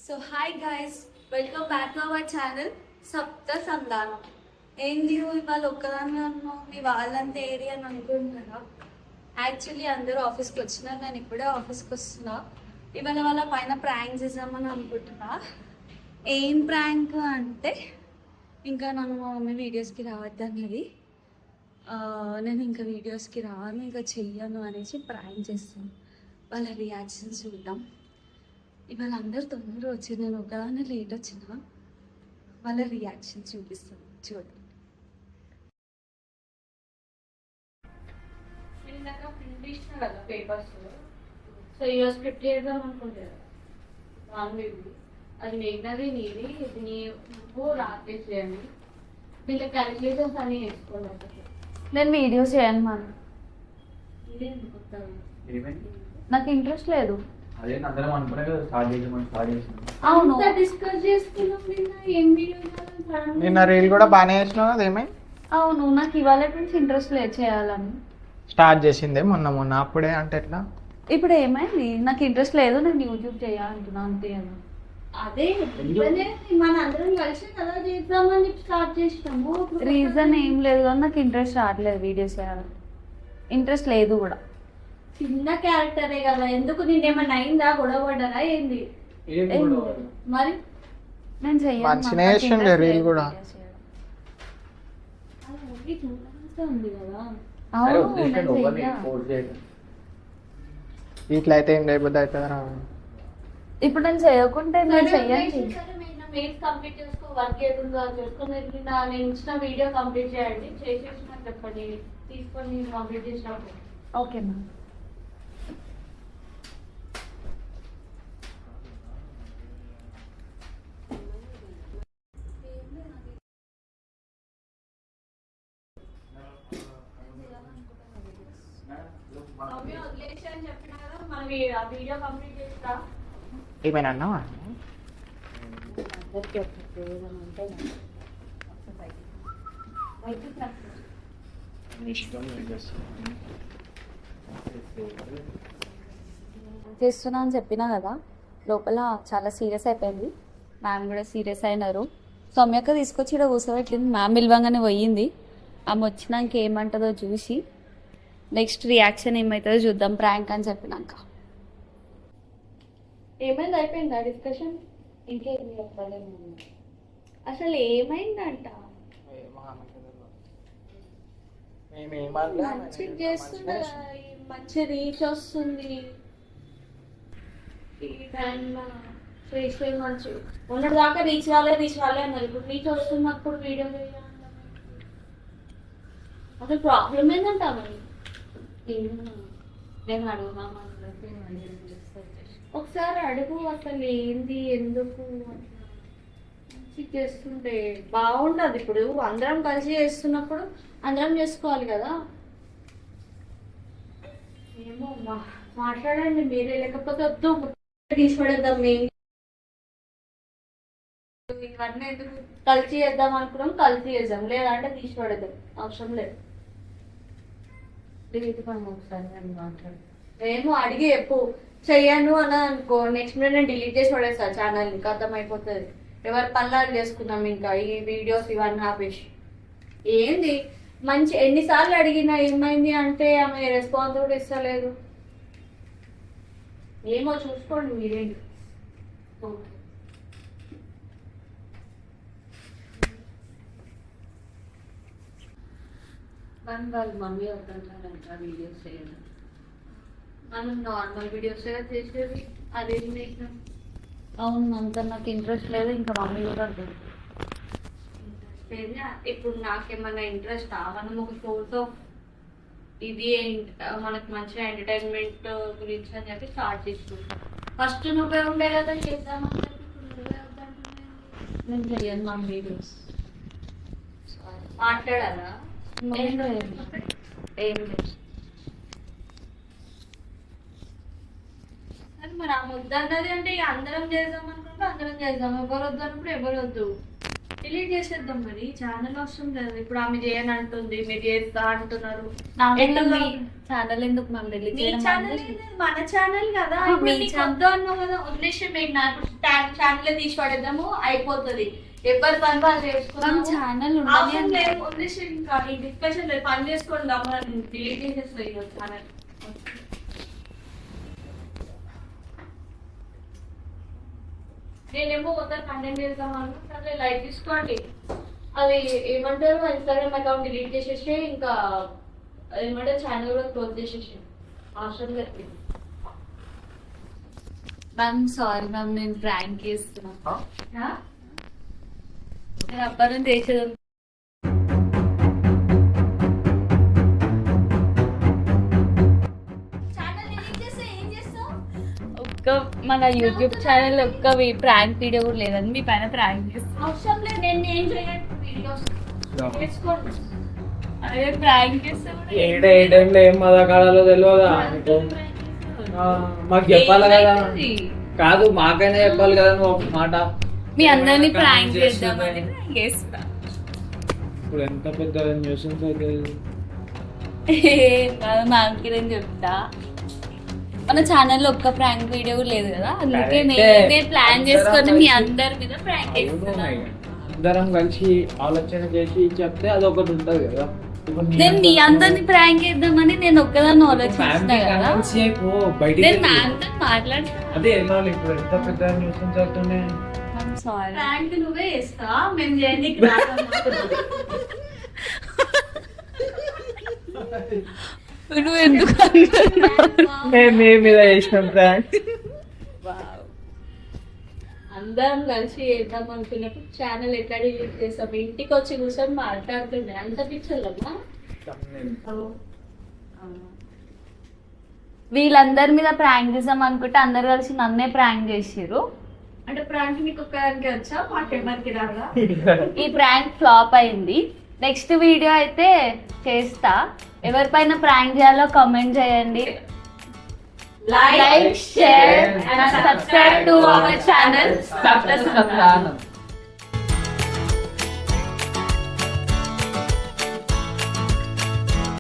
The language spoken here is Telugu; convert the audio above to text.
So hi guys, welcome back to our channel సప్త సంధానం. ఏంది ఇవాళ ఒక్కదాన్ని ఉన్నావు, మీ వాళ్ళంతా ఏరియా అని అనుకుంటున్నారా? యాక్చువల్లీ అందరూ ఆఫీస్కి వచ్చినారు, నేను ఇప్పుడే ఆఫీస్కి వస్తున్నా. ఇవాళ వాళ్ళ పైన ప్రాంక్ చేద్దామని అనుకుంటున్నా. ఏం ప్రాంక్ అంటే ఇంకా నన్ను మా మమ్మీ వీడియోస్కి రావద్దు అన్నది. నేను ఇంకా వీడియోస్కి రాను, ఇంకా చెయ్యను అనేసి ప్రాంక్ చేస్తాను. వాళ్ళ రియాక్షన్స్ చూద్దాం. ఇవాళ అందరు తొందరగా వచ్చి నేను ఒకదాన్ని లేట్ వచ్చిన వాళ్ళ రియాక్షన్ చూపిస్తాను, చూడండి. ఇందాక ప్రింట్ ఇచ్చిన కదా పేపర్స్, సో ఈరోజు స్క్రిప్ట్ చేద్దాం అనుకుంటారు. అది మిగిలినది నీది, ఇది నువ్వు రాత్రి చేయండి. వీళ్ళ క్యాలిక్యులేషన్స్ అన్నీ వేసుకోవాలి. నేను వీడియోస్ చేయను మనం, నాకు ఇంట్రెస్ట్ లేదు. అదే అందరం అనుకునే కదా స్టార్ట్ చేసాం. అవును, డిస్కస్ చేసుకున్నాం ఏం వీడియో. నిన్న రీల్ కూడా బాగానే చేసినావు, అదేమై? అవును, నాకు ఇవాళ నుంచి ఇంట్రెస్ట్ లేదు చేయాలని. స్టార్ట్ చేసిందే మొన్న అప్పుడే అంటే ఎట్లా? ఇప్పుడు ఏమైంది, నాకు ఇంట్రెస్ట్ లేదు, నేను యూట్యూబ్ చేయాలంటున్నా అంతే కదా. అదే మన అందరం కలిసి కదా చేద్దామని స్టార్ట్ చేసినాము. రీజన్ ఏం లేదు కానీ నాకు ఇంట్రెస్ట్ రావట్లేదు వీడియోస్ చేయాలని. ఇంట్రెస్ట్ లేదు కూడా. చిన్న క్యారెక్టరే కదా, ఎందుకు నేనేమన్నా అయిందా, గొడవ పడ్డారా ఏంది? మరి నేను మంచిగా చేసిండే రీల్ కూడా. ఉంది కదా. ఇట్లా అయితే ఏం లేకపోతే అవుతుందా? ఇప్పుడు నేను చేయకుంటే నేను చెయ్యండి. కంప్లీట్ చేసుకో, వర్క్ ఏదో చేసుకుని నేను ఇచ్చిన వీడియో కంప్లీట్ చేయండి. చేసేసిన చెప్పండి, తీసుకొని కంప్లీట్ చేసినప్పుడు. Okay ma'am. ఏమైనా అన్నావా? చేస్తున్నా అని చెప్పినా కదా, లోపల చాలా సీరియస్ అయిపోయింది. మ్యామ్ కూడా సీరియస్ అయినారు. సౌమ్యక్క తీసుకొచ్చి ఇక్కడ కూర్చోబెట్టింది. మ్యామ్ పిలవంగానే పోయింది. ఆమె వచ్చినాక ఏమంటుందో చూసి నెక్స్ట్ రియాక్షన్ ఏమవుతుందో చూద్దాం, ప్రాంక్ అని చెప్పినాక. ఏమైంది, అయిపోయిందా డిస్కషన్? ఇంకేం చెప్పలేము. అసలు ఏమైందంట? మంచి చేస్తుంది, మంచి రీచ్ వస్తుంది ఈ టైంలో. రీచ్ మంచి ఉన్నటి దాకా రీచ్ రాలే అన్నారు. ఇప్పుడు రీచ్ వస్తున్నప్పుడు వీడియో చేయాలి. అసలు ప్రాబ్లం ఏంటంట మరి? నేను అడుగుదాం ఒకసారి అడుగు, అసలు ఏంది, ఎందుకు మంచి చేస్తుంటే బాగుంటుంది. ఇప్పుడు అందరం కలిసి చేస్తున్నప్పుడు అందరం చేసుకోవాలి కదా. ఏమో మాట్లాడండి మీరే, లేకపోతే వద్దు తీసిపడేద్దాం. మేము ఇవన్నీ ఎందుకు కలిసి చేద్దాం అనుకున్నాం, కలిసి చేద్దాం, లేదంటే తీసిపడేద్దాం, అవసరం లేదు. ఏమో అడిగి చెప్పు, చెయ్యను అని అనుకో, నెక్స్ట్ మినిట్ నేను డిలీట్ చేసి పడేస్తాను ఛానల్. ఇంకా అర్థమైపోతుంది. ఎవరి పనులు చేసుకుందాం, ఇంకా ఈ వీడియోస్ ఇవన్నీ ఆపేసి. ఏంది మంచి ఎన్నిసార్లు అడిగినా ఏమైంది అంటే ఆమె రెస్పాన్స్ కూడా ఇస్తలేదు. ఏమో చూసుకోండి మీరేంటి. కానీ వాళ్ళ మమ్మీ వద్దంటారంట వీడియోస్ చేయడం. మనం నార్మల్ వీడియోస్ చేసేది, అదేం చేసినాం. అవును, అంత నాకు ఇంట్రెస్ట్ లేదు. ఇంకా మమ్మీ కూడా అర్థం ఇప్పుడు నాకేమన్నా ఇంట్రెస్ట్ మనం ఒక సోర్స్ ఆఫ్ ఇది మనకు మంచిగా ఎంటర్టైన్మెంట్ గురించి అని చెప్పి స్టార్ట్ చేసినాం. ఫస్ట్ నువ్వే ఉండే కదా చేద్దామని చెప్పి, నువ్వే వద్దంటున్నాను. నేను చెయ్యను మా వీడియోస్. మాట్లాడాలా? ఏం లేదు. మరి ఆ ముద్ద అన్నది అంటే ఇక అందరం చేద్దాం అనుకుంటే అందరం చేద్దాం, ఎవరు వద్దు అన్నప్పుడు ఎవరు వద్దు. డిలీట్ చేసేద్దాం మరి, ఛానల్ అవసరం లేదు. ఇప్పుడు ఆమె చేయని అంటుంది, మీరు చేస్తా అంటున్నారు. ఛానల్ ఎందుకు మ్యామ్ డిలీట్ మీ చేయడం? ఛానల్ మన ఛానల్ కదా, మీ మీ వద్దు అన్నావు కదా, వదిలేసి మీకు నాకు ఛానల్ తీసి పడేద్దాము, అయిపోతుంది. ఎవరి పని వాళ్ళు చేసుకున్నాం. ఛానల్ అవసరం లేదు, వదిలేసి ఇంకా ఈ డిస్కషన్ లేదు, పని చేసుకోండి. అమ్మ డిలీట్ చేసేస్తుంది ఛానల్. నేనేమో మొత్తం కంటెంట్ చేద్దామని, సరే లైక్ తీసుకోండి. అది ఏమంటారు, ఇన్స్టాగ్రామ్ అకౌంట్ డిలీట్ చేసేసి ఇంకా ఏమంటారు ఛానల్ కూడా క్లోజ్ చేసేసి అవసరం లేదు. మ్యామ్ సారీ మ్యామ్, నేను ప్రాంక్ చేస్తున్నా. ఆ? నేను అబ్బాయిని చేసేది ఛానల్ డిలీట్ చేస్తే ఏం చేస్తావు? ఒక్క మన యూట్యూబ్ ఛానల్ ఒక్క ప్రాంక్ వీడియో కూడా లేదండి, మీ పైన ప్రాంక్ చేస్తాను. అవసరం లేదు, నేను ఏం చేయను. వీడియోస్ చేసుకోండి. అదే ప్రాంక్ చేస్తే కూడా ఏ టైంలో ఏం మదకాడాలో తెలియదా నీకు? మాకు చెప్పాలి కదా. ఏమైతుంది? కాదు, మాకైనా చెప్పాలి కదా నువ్వు ఒక మాట. మీ అందరినీ ప్రాంక్ చేద్దామని ప్రాంక్ చేస్తా. ఇప్పుడు ఎంత పెద్ద న్యూసెన్స్ అయితే ఇది. మ్యామ్కి నేను చెప్తా. మన ఛానల్లో ఒక్క ప్రాంక్ వీడియో కూడా లేదు కదా, అందుకే Correct. నేను ప్లాన్ చేసుకొని మీ అందరి మీద ప్రాంక్ అవును, చేస్తున్నాను. అందరం కలిసి ఆలోచన చేసి చెప్తే అదొకటి ఉంటది కదా. ఇప్పుడు నేను మీ అందరిని ప్రాంక్ చేద్దామని నేను ఒక్కదాన్ని ఆలోచిస్తున్నా ఫ్యామిలీ కదా. కలిసి అయిపో, బయటికి నేను వెళ్ళి. మ్యామ్తో మాట్లాడుతున్నా. అదే వెళ్ళాలి. ఇప్పుడు ఎంత పెద్ద న్యూసెన్స్ అవుతున్నాయి. సారీ. ప్రాంక్ నువ్వే చేస్తా, మేము చేయడానికి రాదమ్మా. నువ్వు ఎందుకు అంటున్నావు? మేము మీ మీద చేసినాం ప్రాంక్. అందరం కలిసి చేద్దాం అనుకున్నప్పుడు ఛానల్ ఎట్లా డిలీట్ చేస్తాం? ఇంటికి వచ్చి కూర్చొని మాట్లాడుతుండే అంత పిచ్చర్లమ్మా. వీళ్ళందరి మీద ప్రాంక్ చేసాం అనుకుంటే అందరు కలిసి నన్నే ప్రాంక్ చేసిర్రు. అంటే ప్రాంక్ మీకు ఒక్కదానికి వచ్చా, మాకెవరికి రాదా? ఈ ప్రాంక్ ఫ్లాప్ అయింది. నెక్స్ట్ వీడియో అయితే చేస్తా. ఎవరిపైన ప్రాంక్ చేయాలో కామెంట్ చేయండి. Like, share and subscribe to our channel. సంతానం.